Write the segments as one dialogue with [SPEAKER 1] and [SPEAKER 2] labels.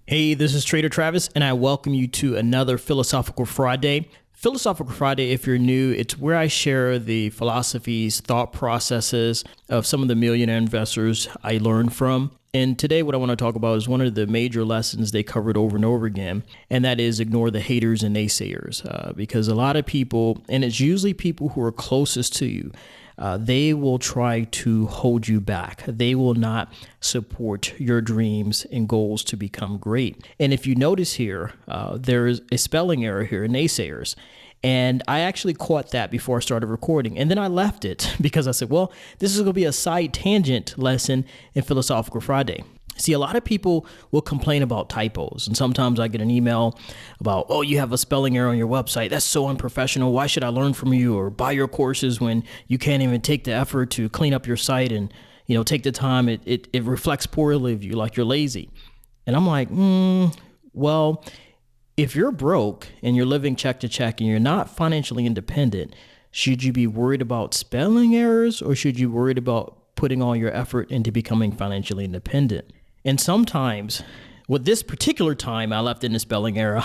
[SPEAKER 1] Hey, this is Trader Travis, and I welcome you to another Philosophical Friday. Philosophical Friday, if you're new, it's where I share the philosophies, thought processes of some of the millionaire investors I learned from. And today what I want to talk about is one of the major lessons they covered over and over again, and that is ignore the haters and naysayers. Because a lot of people, and it's usually people who are closest to you, they will try to hold you back. They will not support your dreams and goals to become great. And if you notice here, there is a spelling error here, naysayers. And I actually caught that before I started recording. And then I left it because I said, well, this is going to be a side tangent lesson in Philosophical Friday. See, a lot of people will complain about typos. And sometimes I get an email about, oh, you have a spelling error on your website. That's so unprofessional. Why should I learn from you or buy your courses when you can't even take the effort to clean up your site and, take the time? It reflects poorly of you, like you're lazy. And I'm like, well, if you're broke and you're living check to check and you're not financially independent, should you be worried about spelling errors or should you be worried about putting all your effort into becoming financially independent? And sometimes, with this particular time, I left in the spelling error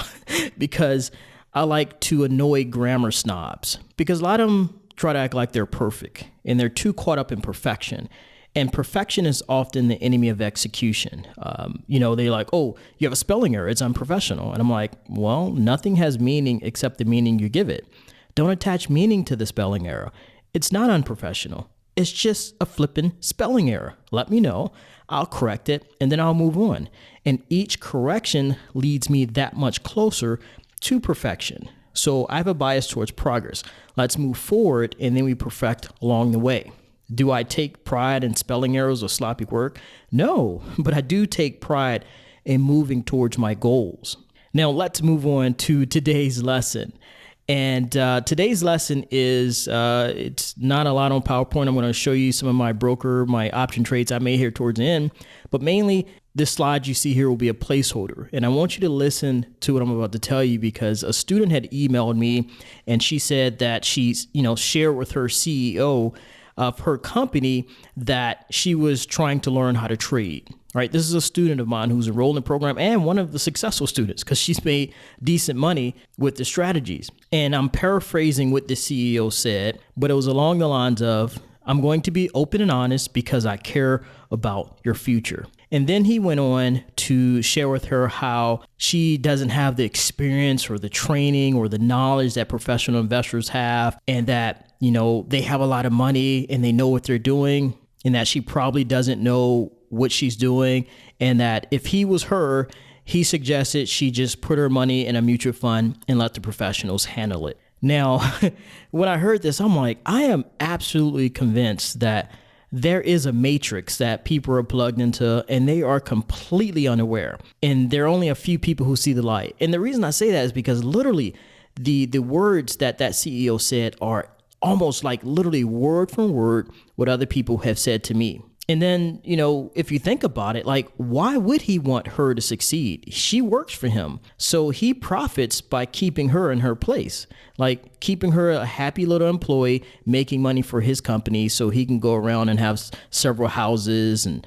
[SPEAKER 1] because I like to annoy grammar snobs because a lot of them try to act like they're perfect and they're too caught up in perfection. And perfection is often the enemy of execution. They're like, oh, you have a spelling error. It's unprofessional. And I'm like, well, nothing has meaning except the meaning you give it. Don't attach meaning to the spelling error. It's not unprofessional. It's just a flippin' spelling error. Let me know. I'll correct it and then I'll move on. And each correction leads me that much closer to perfection. So I have a bias towards progress. Let's move forward and then we perfect along the way. Do I take pride in spelling errors or sloppy work? No, but I do take pride in moving towards my goals. Now let's move on to today's lesson. And today's lesson is, it's not a lot on PowerPoint. I'm going to show you some of my option trades I made here towards the end. But mainly, this slide you see here will be a placeholder. And I want you to listen to what I'm about to tell you because a student had emailed me and she said that she's, shared with her CEO of her company that she was trying to learn how to trade. Right, this is a student of mine who's enrolled in the program and one of the successful students because she's made decent money with the strategies. And I'm paraphrasing what the CEO said, but it was along the lines of, I'm going to be open and honest because I care about your future. And then he went on to share with her how she doesn't have the experience or the training or the knowledge that professional investors have, and that, they have a lot of money and they know what they're doing, and that she probably doesn't know what she's doing, and that if he was her, he suggested she just put her money in a mutual fund and let the professionals handle it. Now, when I heard this, I'm like, I am absolutely convinced that there is a matrix that people are plugged into and they are completely unaware. And there are only a few people who see the light. And the reason I say that is because literally the words that CEO said are almost like literally word for word what other people have said to me. And then, if you think about it, like, why would he want her to succeed? She works for him. So he profits by keeping her in her place, like keeping her a happy little employee, making money for his company so he can go around and have several houses and,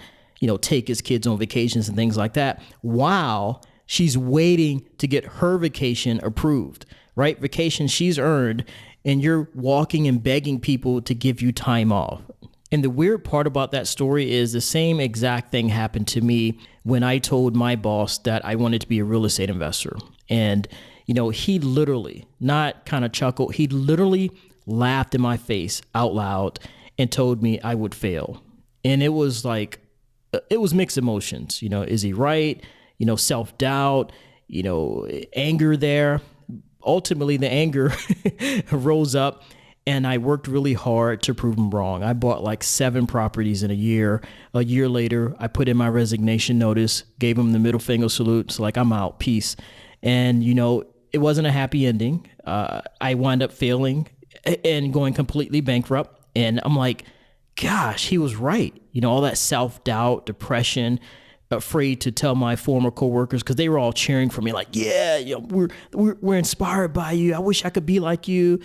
[SPEAKER 1] take his kids on vacations and things like that, while she's waiting to get her vacation approved, right? Vacation she's earned, and you're walking and begging people to give you time off. And the weird part about that story is the same exact thing happened to me when I told my boss that I wanted to be a real estate investor. And, he literally, not kind of chuckled, he literally laughed in my face out loud and told me I would fail. And it was like, it was mixed emotions. Is he right? Self-doubt, anger there. Ultimately, the anger rose up. And I worked really hard to prove him wrong. I bought like 7 properties in a year. A year later, I put in my resignation notice, gave him the middle finger salute. So like, I'm out, peace. And, it wasn't a happy ending. I wound up failing and going completely bankrupt. And I'm like, gosh, he was right. All that self-doubt, depression, afraid to tell my former coworkers because they were all cheering for me like, yeah, we're inspired by you. I wish I could be like you.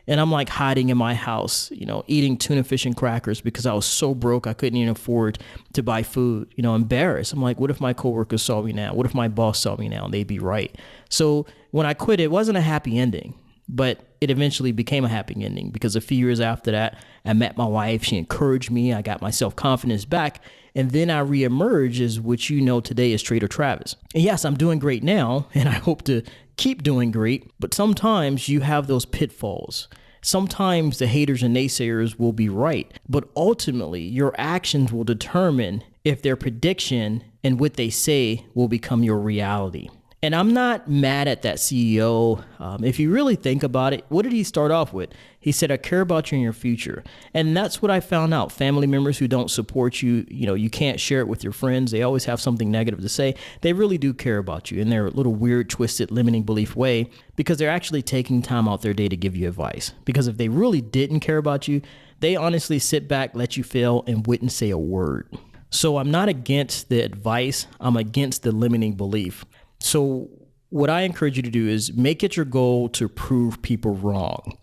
[SPEAKER 1] And I'm like hiding in my house, eating tuna fish and crackers because I was so broke I couldn't even afford to buy food, embarrassed. I'm like, what if my coworkers saw me now? What if my boss saw me now? And they'd be right. So when I quit, it wasn't a happy ending, but it eventually became a happy ending because a few years after that, I met my wife. She encouraged me. I got my self-confidence back. And then I reemerged as what you know today as Trader Travis. And yes, I'm doing great now, and I hope to keep doing great. But sometimes you have those pitfalls. Sometimes the haters and naysayers will be right. But ultimately, your actions will determine if their prediction and what they say will become your reality. And I'm not mad at that CEO. If you really think about it, what did he start off with? He said, I care about you and your future. And that's what I found out. Family members who don't support you, you can't share it with your friends. They always have something negative to say. They really do care about you in their little weird, twisted, limiting belief way because they're actually taking time out their day to give you advice. Because if they really didn't care about you, they honestly sit back, let you fail, and wouldn't say a word. So I'm not against the advice. I'm against the limiting belief. So what I encourage you to do is make it your goal to prove people wrong,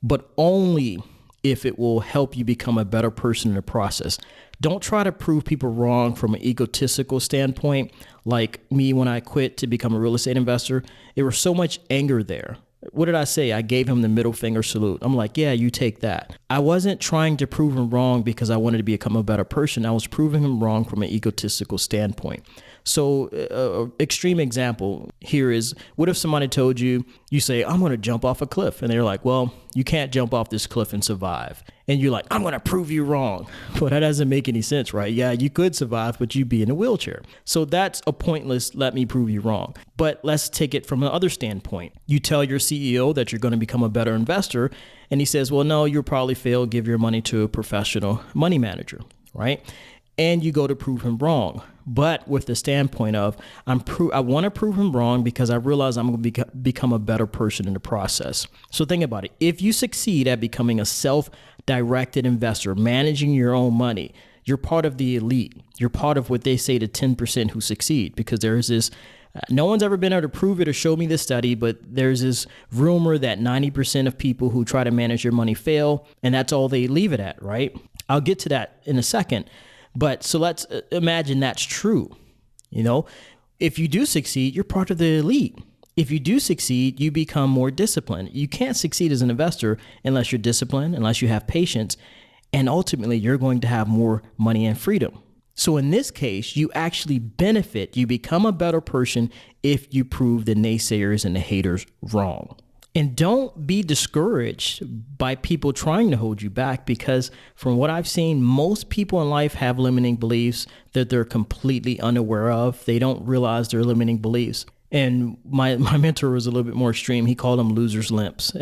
[SPEAKER 1] but only if it will help you become a better person in the process. Don't try to prove people wrong from an egotistical standpoint, like me when I quit to become a real estate investor. There was so much anger there. What did I say? I gave him the middle finger salute. I'm like, yeah, you take that. I wasn't trying to prove him wrong because I wanted to become a better person. I was proving him wrong from an egotistical standpoint. So extreme example here is, what if somebody told you, you say, I'm going to jump off a cliff. And they're like, well, you can't jump off this cliff and survive. And you're like, I'm going to prove you wrong. Well, that doesn't make any sense, right? Yeah, you could survive, but you'd be in a wheelchair. So that's a pointless, let me prove you wrong. But let's take it from the other standpoint. You tell your CEO that you're going to become a better investor. And he says, well, no, you'll probably fail. Give your money to a professional money manager, right? And you go to prove him wrong. But with the standpoint of, I want to prove him wrong because I realize I'm going to become a better person in the process. So think about it. If you succeed at becoming a self-directed investor, managing your own money, you're part of the elite. You're part of what they say the 10% who succeed, because there's this, no one's ever been able to prove it or show me this study, but there's this rumor that 90% of people who try to manage their money fail, and that's all they leave it at, right? I'll get to that in a second. But so let's imagine that's true. If you do succeed, you're part of the elite. If you do succeed, you become more disciplined. You can't succeed as an investor unless you're disciplined, unless you have patience, and ultimately you're going to have more money and freedom. So in this case, you actually benefit. You become a better person if you prove the naysayers and the haters wrong. And don't be discouraged by people trying to hold you back, because from what I've seen, most people in life have limiting beliefs that they're completely unaware of. They don't realize they're limiting beliefs. And my mentor was a little bit more extreme. He called them loser's limps,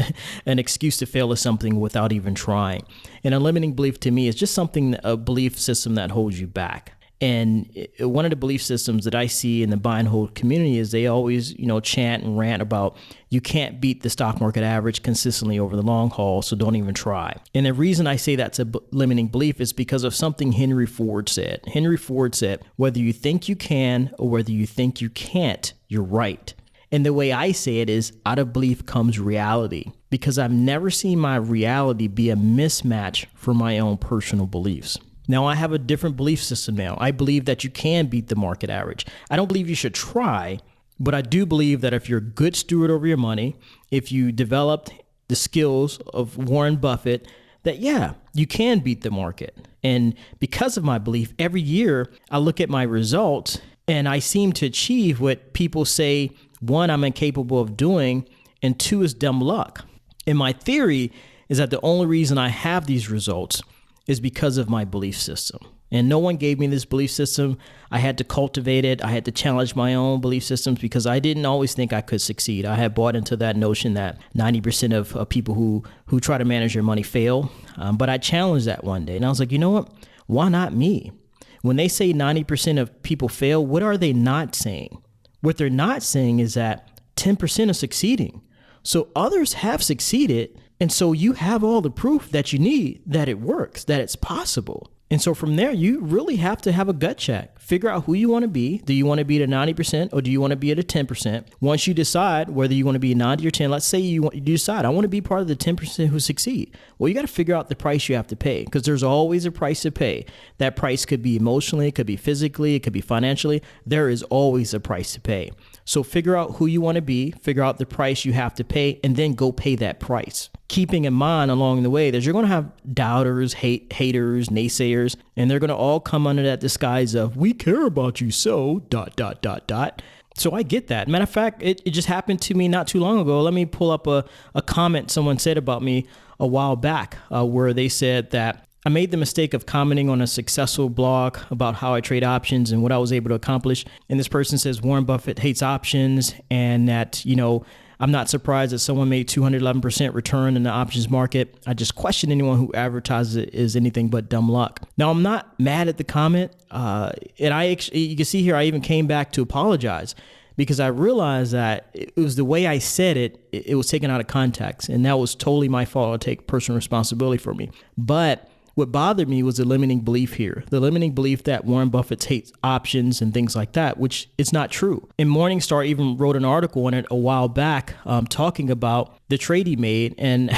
[SPEAKER 1] an excuse to fail at something without even trying. And a limiting belief to me is just a belief system that holds you back. And one of the belief systems that I see in the buy and hold community is they always, chant and rant about you can't beat the stock market average consistently over the long haul, so don't even try. And the reason I say that's a limiting belief is because of something Henry Ford said. Henry Ford said, whether you think you can or whether you think you can't, you're right. And the way I say it is, out of belief comes reality, because I've never seen my reality be a mismatch for my own personal beliefs. Now, I have a different belief system now. I believe that you can beat the market average. I don't believe you should try, but I do believe that if you're a good steward over your money, if you developed the skills of Warren Buffett, that, yeah, you can beat the market. And because of my belief, every year I look at my results and I seem to achieve what people say, one, I'm incapable of doing, and two, is dumb luck. And my theory is that the only reason I have these results is because of my belief system. And no one gave me this belief system. I had to cultivate it. I had to challenge my own belief systems because I didn't always think I could succeed. I had bought into that notion that 90% of people who try to manage their money fail. But I challenged that one day and I was like, you know what? Why not me? When they say 90% of people fail, what are they not saying? What they're not saying is that 10% are succeeding. So others have succeeded. And so you have all the proof that you need that it works, that it's possible. And so from there, you really have to have a gut check. figure out who you want to be. Do you want to be at a 90% or do you want to be at a 10%? Once you decide whether you want to be 90 or 10, let's say you decide, I want to be part of the 10% who succeed. Well, you got to figure out the price you have to pay, because there's always a price to pay. That price could be emotionally, it could be physically, it could be financially. There is always a price to pay. So figure out who you want to be, figure out the price you have to pay, and then go pay that price. Keeping in mind along the way that you're going to have doubters, haters, naysayers, and they're going to all come under that disguise of, we care about you, so ... So I get that. Matter of fact, it just happened to me not too long ago. Let me pull up a comment someone said about me a while back, where they said that I made the mistake of commenting on a successful blog about how I trade options and what I was able to accomplish. And this person says Warren Buffett hates options, and that, I'm not surprised that someone made 211% return in the options market. I just question anyone who advertises it as anything but dumb luck. Now, I'm not mad at the comment. And you can see here, I even came back to apologize, because I realized that it was the way I said it, it was taken out of context. And that was totally my fault. I take personal responsibility for me. But what bothered me was the limiting belief here, the limiting belief that Warren Buffett hates options and things like that, which is not true. And Morningstar even wrote an article on it a while back, talking about the trade he made and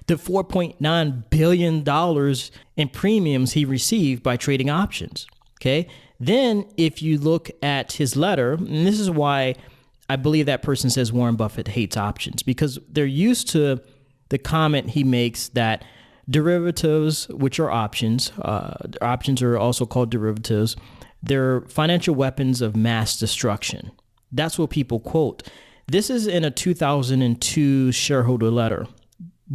[SPEAKER 1] the $4.9 billion in premiums he received by trading options. Okay. Then if you look at his letter, and this is why I believe that person says Warren Buffett hates options, because they're used to the comment he makes that derivatives, which are options are also called derivatives. They're financial weapons of mass destruction. That's what people quote. This is in a 2002 shareholder letter,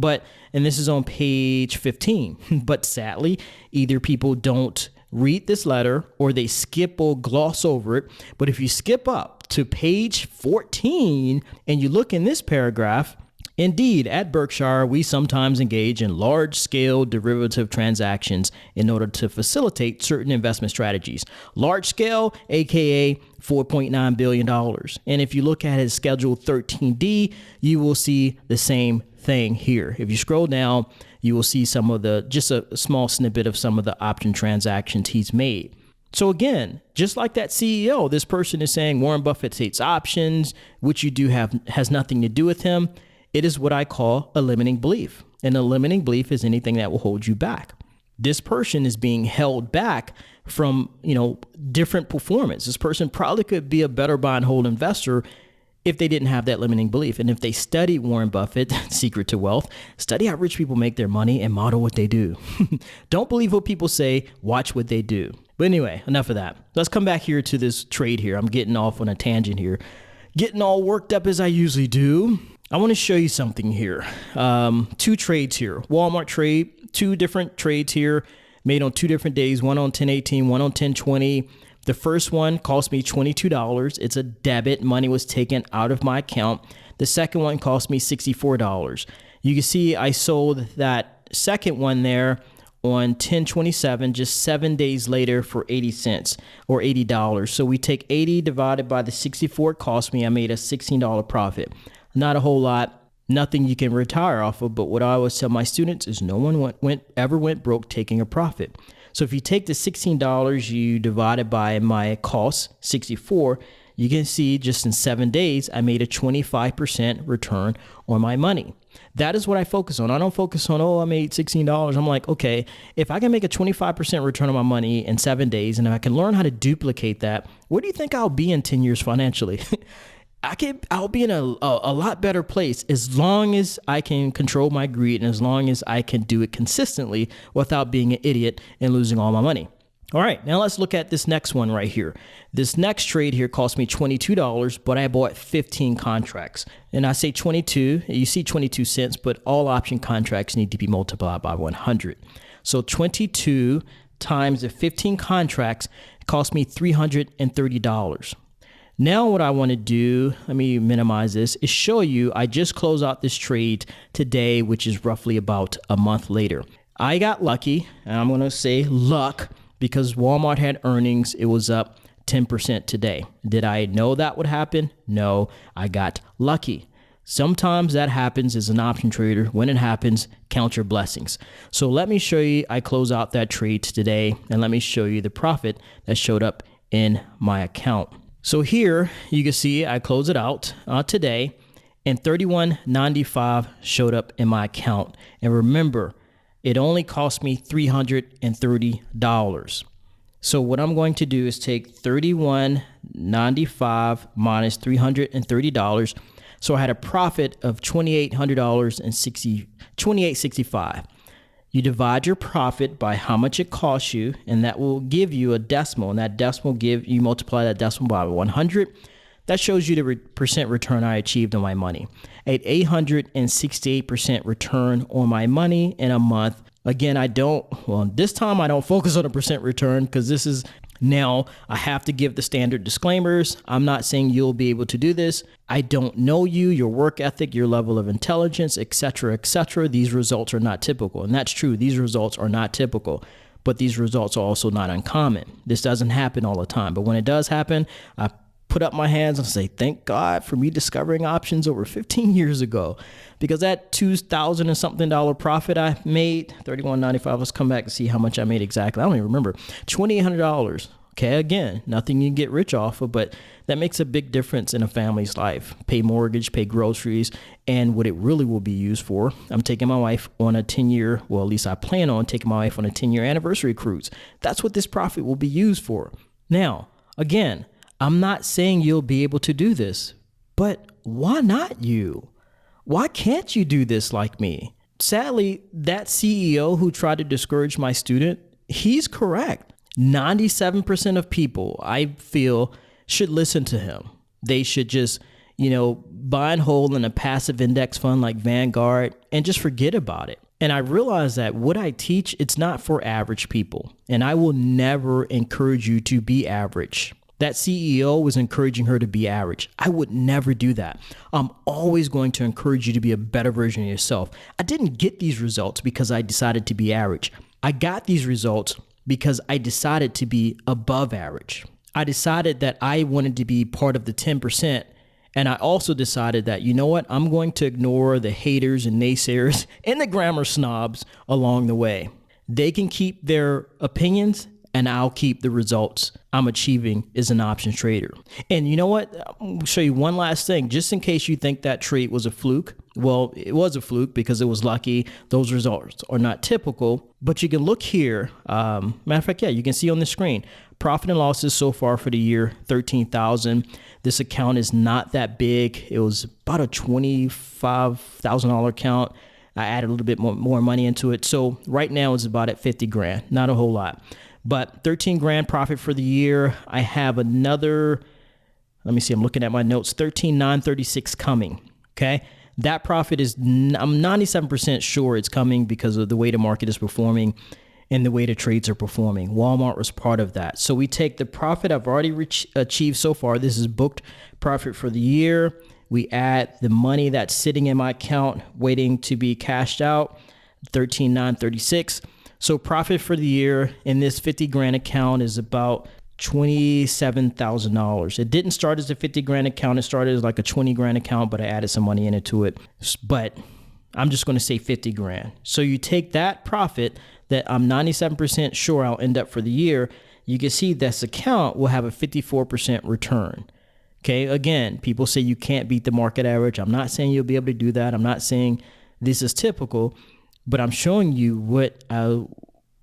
[SPEAKER 1] and this is on page 15. But sadly, either people don't read this letter or they skip or gloss over it. But if you skip up to page 14 and you look in this paragraph, indeed, at Berkshire, we sometimes engage in large-scale derivative transactions in order to facilitate certain investment strategies. Large-scale, aka $4.9 billion. And if you look at his Schedule 13D, you will see the same thing here. If you scroll down, you will see just a small snippet of some of the option transactions he's made. So again, just like that CEO, this person is saying Warren Buffett hates options, which you do has nothing to do with him. It is what I call a limiting belief. And a limiting belief is anything that will hold you back. This person is being held back from, different performance. This person probably could be a better buy and hold investor if they didn't have that limiting belief. And if they study Warren Buffett, Secret to Wealth, study how rich people make their money and model what they do. Don't believe what people say, watch what they do. But anyway, enough of that. Let's come back here to this trade here. I'm getting off on a tangent here, getting all worked up as I usually do. I want to show you something here. Two trades here. Walmart trade, two different trades here made on two different days, one on 10/18, one on 10/20. The first one cost me $22. It's a debit. Money was taken out of my account. The second one cost me $64. You can see I sold that second one there on 10/27, just 7 days later for 80 cents or $80. So we take 80 divided by the 64 it cost me. I made a $16 profit. Not a whole lot, nothing you can retire off of. But what I always tell my students is no one ever went broke taking a profit. So if you take the $16, you divide it by my cost, 64, you can see just in 7 days, I made a 25% return on my money. That is what I focus on. I don't focus on, I made $16. I'm like, okay, if I can make a 25% return on my money in 7 days, and if I can learn how to duplicate that, where do you think I'll be in 10 years financially? I'll be in a lot better place as long as I can control my greed and as long as I can do it consistently without being an idiot and losing all my money. All right, now let's look at this next one right here. This next trade here cost me $22, but I bought 15 contracts. And I say 22, you see 22 cents, but all option contracts need to be multiplied by 100. So 22 times the 15 contracts cost me $330. Now what I want to do, let me minimize this, is show you I just closed out this trade today, which is roughly about a month later. I got lucky, and I'm going to say luck, because Walmart had earnings. It was up 10% today. Did I know that would happen? No, I got lucky. Sometimes that happens as an option trader. When it happens, count your blessings. So let me show you, I close out that trade today, and let me show you the profit that showed up in my account. So here you can see I close it out today, and $31.95 showed up in my account. And remember, it only cost me $330. So what I'm going to do is take $31.95 minus $330. So I had a profit of $2,865. You divide your profit by how much it costs you, and that will give you a decimal. And that decimal you multiply that decimal by 100. That shows you the percent return I achieved on my money. At 868% return on my money in a month. Again, this time I don't focus on a percent return, because this is now I have to give the standard disclaimers. I'm not saying you'll be able to do this. I don't know you, your work ethic, your level of intelligence, etc., etc. These results are not typical. And that's true. These results are not typical, but these results are also not uncommon. This doesn't happen all the time. But when it does happen, I put up my hands and say, thank God for me discovering options over 15 years ago, because that $2,000 and something profit I made, $31.95, let's come back and see how much I made exactly. I don't even remember. $2,800. Okay, again, nothing you can get rich off of, but that makes a big difference in a family's life. Pay mortgage, pay groceries, and what it really will be used for. I'm taking my wife on a 10-year, well, at least I plan on taking my wife on a 10-year anniversary cruise. That's what this profit will be used for. Now, again, I'm not saying you'll be able to do this, but why not you? Why can't you do this like me? Sadly, that CEO who tried to discourage my student, he's correct. 97% of people, I feel, should listen to him. They should just, buy and hold in a passive index fund like Vanguard and just forget about it. And I realize that what I teach, it's not for average people. And I will never encourage you to be average. That CEO was encouraging her to be average. I would never do that. I'm always going to encourage you to be a better version of yourself. I didn't get these results because I decided to be average. I got these results because I decided to be above average. I decided that I wanted to be part of the 10%. And I also decided that, you know what? I'm going to ignore the haters and naysayers and the grammar snobs along the way. They can keep their opinions, and I'll keep the results I'm achieving as an options trader. And you know what? I'll show you one last thing, just in case you think that trade was a fluke. Well, it was a fluke because it was lucky. Those results are not typical, but you can look here. Matter of fact, you can see on the screen, profit and losses so far for the year, 13,000. This account is not that big. It was about a $25,000 account. I added a little bit more money into it. So right now it's about at 50 grand, not a whole lot. But 13 grand profit for the year. I have another, let me see, I'm looking at my notes, 13,936 coming, okay? That profit is, I'm 97% sure it's coming because of the way the market is performing and the way the trades are performing. Walmart was part of that. So we take the profit I've already achieved so far. This is booked profit for the year. We add the money that's sitting in my account waiting to be cashed out, 13,936. So profit for the year in this 50 grand account is about $27,000. It didn't start as a 50 grand account. It started as like a 20 grand account, but I added some money into it. But I'm just going to say 50 grand. So you take that profit that I'm 97% sure I'll end up for the year. You can see this account will have a 54% return. Okay. Again, people say you can't beat the market average. I'm not saying you'll be able to do that. I'm not saying this is typical, but I'm showing you what I've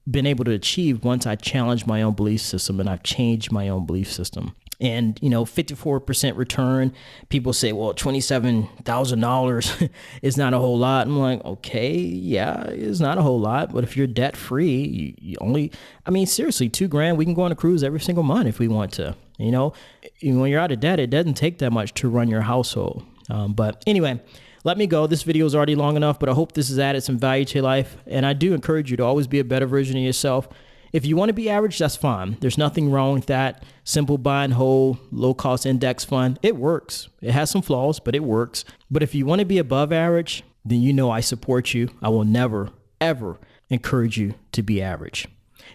[SPEAKER 1] been able to achieve once I challenge my own belief system and I've changed my own belief system. And, 54% return. People say, well, $27,000 is not a whole lot. I'm like, okay, yeah, it's not a whole lot. But if you're debt free, you only, seriously, $2 grand, we can go on a cruise every single month if we want to. When you're out of debt, it doesn't take that much to run your household. But anyway, let me go. This video is already long enough, but I hope this has added some value to your life. And I do encourage you to always be a better version of yourself. If you want to be average, that's fine. There's nothing wrong with that. Simple buy and hold, low cost index fund. It works. It has some flaws, but it works. But if you want to be above average, then I support you. I will never, ever encourage you to be average.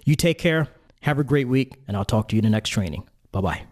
[SPEAKER 1] You take care. Have a great week, and I'll talk to you in the next training. Bye-bye.